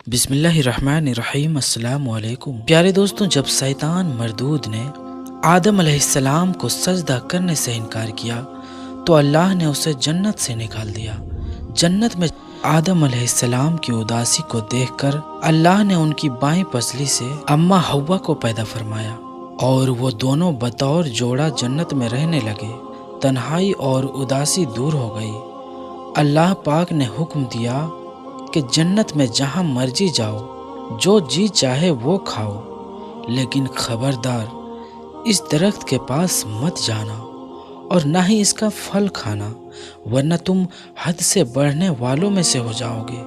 بسم اللہ الرحمن الرحیم۔ السلام علیکم پیارے دوستوں، جب شیطان مردود نے آدم علیہ السلام کو سجدہ کرنے سے انکار کیا تو اللہ نے اسے جنت سے نکال دیا۔ جنت میں آدم علیہ السلام کی اداسی کو دیکھ کر اللہ نے ان کی بائیں پسلی سے اماں حوا کو پیدا فرمایا اور وہ دونوں بطور جوڑا جنت میں رہنے لگے۔ تنہائی اور اداسی دور ہو گئی۔ اللہ پاک نے حکم دیا کہ جنت میں جہاں مرضی جاؤ، جو جی چاہے وہ کھاؤ، لیکن خبردار اس درخت کے پاس مت جانا اور نہ ہی اس کا پھل کھانا، ورنہ تم حد سے بڑھنے والوں میں سے ہو جاؤ گے۔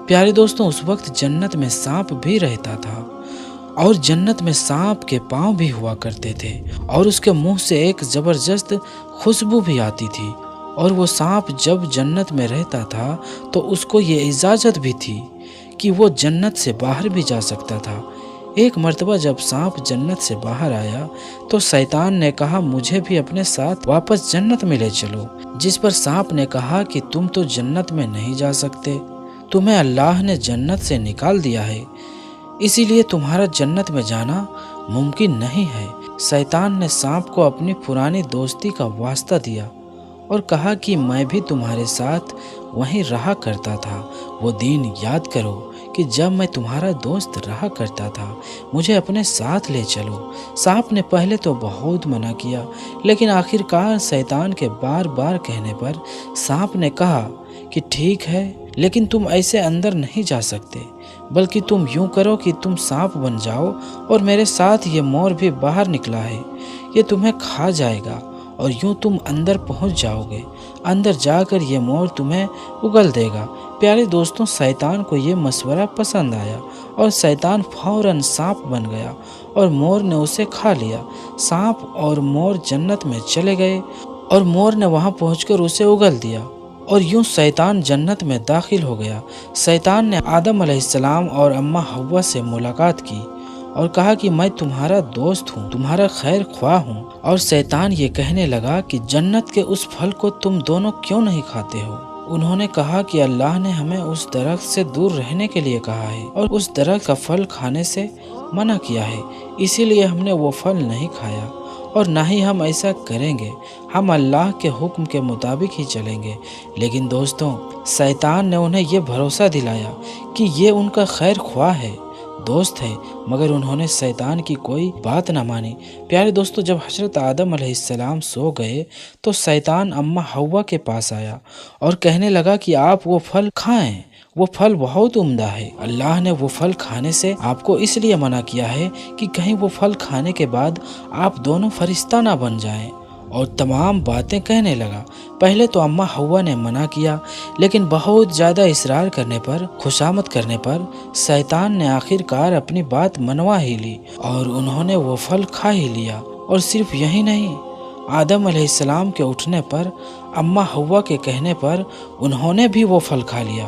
پیارے دوستوں، اس وقت جنت میں سانپ بھی رہتا تھا اور جنت میں سانپ کے پاؤں بھی ہوا کرتے تھے اور اس کے منہ سے ایک زبردست خوشبو بھی آتی تھی، اور وہ سانپ جب جنت میں رہتا تھا تو اس کو یہ اجازت بھی تھی کہ وہ جنت سے باہر بھی جا سکتا تھا۔ ایک مرتبہ جب سانپ جنت سے باہر آیا تو شیطان نے کہا، مجھے بھی اپنے ساتھ واپس جنت میں لے چلو، جس پر سانپ نے کہا کہ تم تو جنت میں نہیں جا سکتے، تمہیں اللہ نے جنت سے نکال دیا ہے، اسی لیے تمہارا جنت میں جانا ممکن نہیں ہے۔ شیطان نے سانپ کو اپنی پرانی دوستی کا واسطہ دیا اور کہا کہ میں بھی تمہارے ساتھ وہیں رہا کرتا تھا، وہ دن یاد کرو کہ جب میں تمہارا دوست رہا کرتا تھا، مجھے اپنے ساتھ لے چلو۔ سانپ نے پہلے تو بہت منع کیا، لیکن آخر کار شیطان کے بار بار کہنے پر سانپ نے کہا کہ ٹھیک ہے، لیکن تم ایسے اندر نہیں جا سکتے، بلکہ تم یوں کرو کہ تم سانپ بن جاؤ اور میرے ساتھ یہ مور بھی باہر نکلا ہے، یہ تمہیں کھا جائے گا اور یوں تم اندر پہنچ جاؤ گے، اندر جا کر یہ مور تمہیں اگل دے گا۔ پیارے دوستوں، شیطان کو یہ مشورہ پسند آیا اور شیطان فوراً سانپ بن گیا اور مور نے اسے کھا لیا۔ سانپ اور مور جنت میں چلے گئے اور مور نے وہاں پہنچ کر اسے اگل دیا اور یوں شیطان جنت میں داخل ہو گیا۔ شیطان نے آدم علیہ السلام اور اماں حوا سے ملاقات کی اور کہا کہ میں تمہارا دوست ہوں، تمہارا خیر خواہ ہوں، اور شیطان یہ کہنے لگا کہ جنت کے اس پھل کو تم دونوں کیوں نہیں کھاتے ہو؟ انہوں نے کہا کہ اللہ نے ہمیں اس درخت سے دور رہنے کے لیے کہا ہے اور اس درخت کا پھل کھانے سے منع کیا ہے، اسی لیے ہم نے وہ پھل نہیں کھایا اور نہ ہی ہم ایسا کریں گے، ہم اللہ کے حکم کے مطابق ہی چلیں گے۔ لیکن دوستوں، شیطان نے انہیں یہ بھروسہ دلایا کہ یہ ان کا خیر خواہ ہے، دوست ہے، مگر انہوں نے شیطان کی کوئی بات نہ مانی۔ پیارے دوستو، جب حضرت آدم علیہ السلام سو گئے تو شیطان اماں حوا کے پاس آیا اور کہنے لگا کہ آپ وہ پھل کھائیں، وہ پھل بہت عمدہ ہے، اللہ نے وہ پھل کھانے سے آپ کو اس لیے منع کیا ہے کہ کہیں وہ پھل کھانے کے بعد آپ دونوں فرشتہ نہ بن جائیں، اور تمام باتیں کہنے لگا۔ پہلے تو اماں حوا نے منع کیا، لیکن بہت زیادہ اصرار کرنے پر، خوشامد کرنے پر شیطان نے آخر کار اپنی بات منوا ہی لی اور انہوں نے وہ پھل کھا ہی لیا۔ اور صرف یہی نہیں، آدم علیہ السلام کے اٹھنے پر، اماں حوا کے کہنے پر انہوں نے بھی وہ پھل کھا لیا۔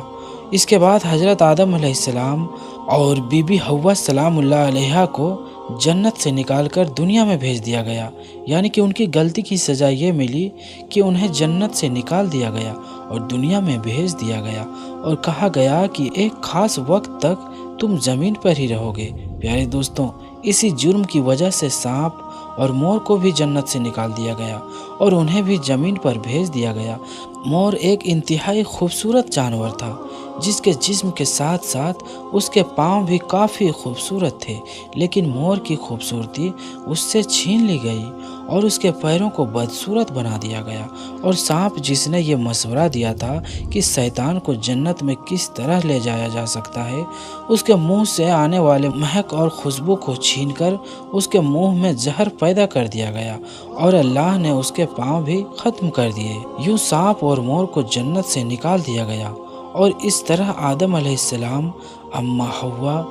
اس کے بعد حضرت آدم علیہ السلام اور بی بی حوا سلام اللہ علیہا کو جنت سے نکال کر دنیا میں بھیج دیا گیا، یعنی کہ ان کی غلطی کی سزا یہ ملی کہ انہیں جنت سے نکال دیا گیا اور دنیا میں بھیج دیا گیا اور کہا گیا کہ ایک خاص وقت تک تم زمین پر ہی رہو گے۔ پیارے دوستوں، اسی جرم کی وجہ سے سانپ اور مور کو بھی جنت سے نکال دیا گیا اور انہیں بھی زمین پر بھیج دیا گیا۔ مور ایک انتہائی خوبصورت جانور تھا، جس کے جسم کے ساتھ ساتھ اس کے پاؤں بھی کافی خوبصورت تھے، لیکن مور کی خوبصورتی اس سے چھین لی گئی اور اس کے پیروں کو بدصورت بنا دیا گیا۔ اور سانپ، جس نے یہ مشورہ دیا تھا کہ شیطان کو جنت میں کس طرح لے جایا جا سکتا ہے، اس کے منہ سے آنے والے مہک اور خوشبو کو چھین کر اس کے منہ میں زہر پیدا کر دیا گیا اور اللہ نے اس کے پاؤں بھی ختم کر دیے۔ یوں سانپ اور مور کو جنت سے نکال دیا گیا اور اس طرح آدم علیہ السلام، اماں حوا،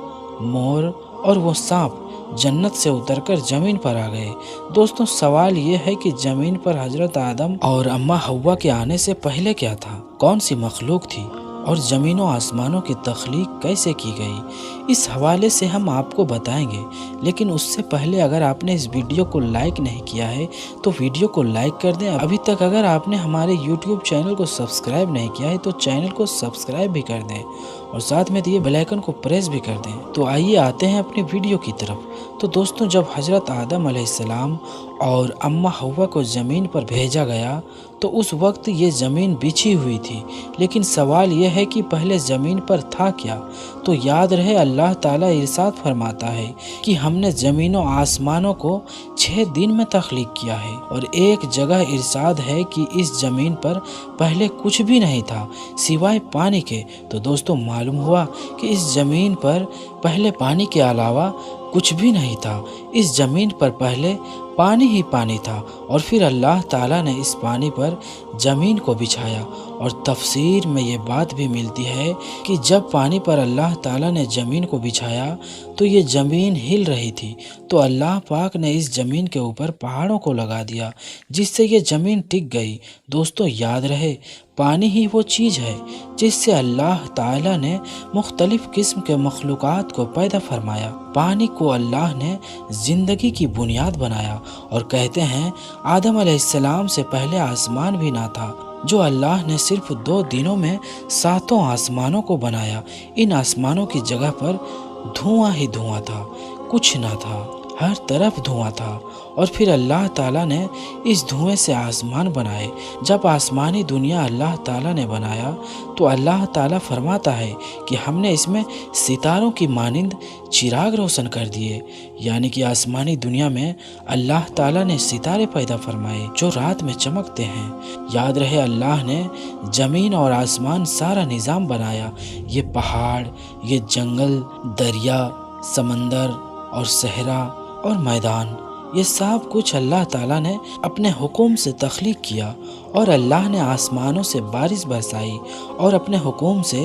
مور اور وہ سانپ جنت سے اتر کر زمین پر آ گئے۔ دوستوں، سوال یہ ہے کہ زمین پر حضرت آدم اور اماں حوا کے آنے سے پہلے کیا تھا؟ کون سی مخلوق تھی؟ اور زمین و آسمانوں کی تخلیق کیسے کی گئی، اس حوالے سے ہم آپ کو بتائیں گے۔ لیکن اس سے پہلے اگر آپ نے اس ویڈیو کو لائک نہیں کیا ہے تو ویڈیو کو لائک کر دیں۔ ابھی تک اگر آپ نے ہمارے یوٹیوب چینل کو سبسکرائب نہیں کیا ہے تو چینل کو سبسکرائب بھی کر دیں اور ساتھ میں دیے بیل آئیکن کو پریس بھی کر دیں۔ تو آئیے آتے ہیں اپنی ویڈیو کی طرف۔ تو دوستوں، جب حضرت آدم علیہ السلام اور اماں حوا کو زمین پر بھیجا گیا تو اس وقت یہ زمین بچھی ہوئی تھی، لیکن سوال یہ ہے کہ پہلے زمین پر تھا کیا؟ تو یاد رہے اللہ تعالیٰ ارشاد فرماتا ہے کہ ہم نے زمین و آسمانوں کو 6 دن میں تخلیق کیا ہے، اور ایک جگہ ارشاد ہے کہ اس زمین پر پہلے کچھ بھی نہیں تھا سوائے پانی کے۔ تو دوستوں، معلوم ہوا کہ اس زمین پر پہلے پانی کے علاوہ کچھ بھی نہیں تھا، اس زمین پر پہلے پانی ہی پانی تھا، اور پھر اللہ تعالیٰ نے اس پانی پر زمین کو بچھایا۔ اور تفسیر میں یہ بات بھی ملتی ہے کہ جب پانی پر اللہ تعالیٰ نے زمین کو بچھایا تو یہ زمین ہل رہی تھی، تو اللہ پاک نے اس زمین کے اوپر پہاڑوں کو لگا دیا جس سے یہ زمین ٹک گئی۔ دوستوں، یاد رہے پانی ہی وہ چیز ہے جس سے اللہ تعالیٰ نے مختلف قسم کے مخلوقات کو پیدا فرمایا۔ پانی کو اللہ نے زندگی کی بنیاد بنایا، اور کہتے ہیں آدم علیہ السلام سے پہلے آسمان بھی نہ تھا، جو اللہ نے صرف 2 دنوں میں 7 آسمانوں کو بنایا۔ ان آسمانوں کی جگہ پر دھواں ہی دھواں تھا، کچھ نہ تھا، ہر طرف دھواں تھا، اور پھر اللہ تعالیٰ نے اس دھوئیں سے آسمان بنائے۔ جب آسمانی دنیا اللہ تعالیٰ نے بنایا تو اللہ تعالیٰ فرماتا ہے کہ ہم نے اس میں ستاروں کی مانند چراغ روشن کر دیے، یعنی کہ آسمانی دنیا میں اللہ تعالیٰ نے ستارے پیدا فرمائے جو رات میں چمکتے ہیں۔ یاد رہے اللہ نے زمین اور آسمان سارا نظام بنایا، یہ پہاڑ، یہ جنگل، دریا، سمندر اور صحرا اور میدان، یہ سب کچھ اللہ تعالیٰ نے اپنے حکم سے تخلیق کیا، اور اللہ نے آسمانوں سے بارش برسائی، اور اپنے حکم سے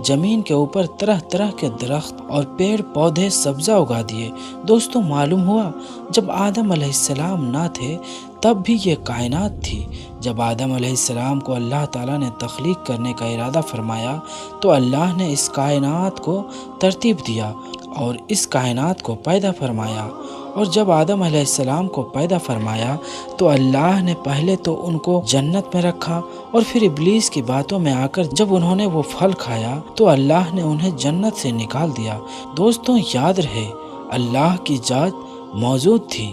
زمین کے اوپر طرح طرح کے درخت اور پیڑ پودے سبزہ اگا دیے۔ دوستوں، معلوم ہوا جب آدم علیہ السلام نہ تھے تب بھی یہ کائنات تھی۔ جب آدم علیہ السلام کو اللہ تعالیٰ نے تخلیق کرنے کا ارادہ فرمایا تو اللہ نے اس کائنات کو ترتیب دیا اور اس کائنات کو پیدا فرمایا۔ اور جب آدم علیہ السلام کو پیدا فرمایا تو اللہ نے پہلے تو ان کو جنت میں رکھا، اور پھر ابلیس کی باتوں میں آ کر جب انہوں نے وہ پھل کھایا تو اللہ نے انہیں جنت سے نکال دیا۔ دوستوں، یاد رہے اللہ کی ذات موجود تھی،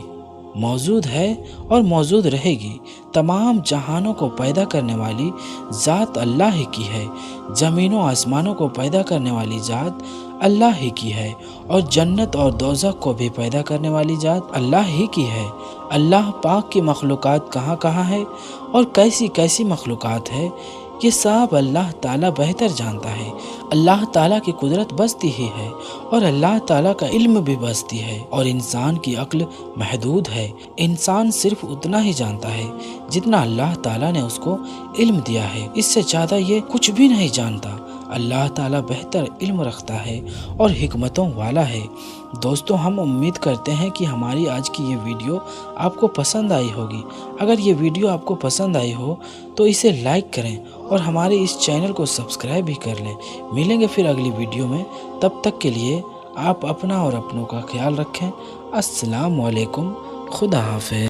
موجود ہے اور موجود رہے گی۔ تمام جہانوں کو پیدا کرنے والی ذات اللہ ہی کی ہے، زمین و آسمانوں کو پیدا کرنے والی ذات اللہ ہی کی ہے، اور جنت اور دوزخ کو بھی پیدا کرنے والی ذات اللہ ہی کی ہے۔ اللہ پاک کی مخلوقات کہاں کہاں ہے اور کیسی کیسی مخلوقات ہے، یہ سب اللہ تعالیٰ بہتر جانتا ہے۔ اللہ تعالیٰ کی قدرت بستی ہی ہے، اور اللہ تعالیٰ کا علم بھی بستی ہے، اور انسان کی عقل محدود ہے۔ انسان صرف اتنا ہی جانتا ہے جتنا اللہ تعالیٰ نے اس کو علم دیا ہے، اس سے زیادہ یہ کچھ بھی نہیں جانتا۔ اللہ تعالیٰ بہتر علم رکھتا ہے اور حکمتوں والا ہے۔ دوستوں، ہم امید کرتے ہیں کہ ہماری آج کی یہ ویڈیو آپ کو پسند آئی ہوگی۔ اگر یہ ویڈیو آپ کو پسند آئی ہو تو اسے لائک کریں اور ہمارے اس چینل کو سبسکرائب بھی کر لیں۔ ملیں گے پھر اگلی ویڈیو میں، تب تک کے لیے آپ اپنا اور اپنوں کا خیال رکھیں۔ السلام علیکم، خدا حافظ۔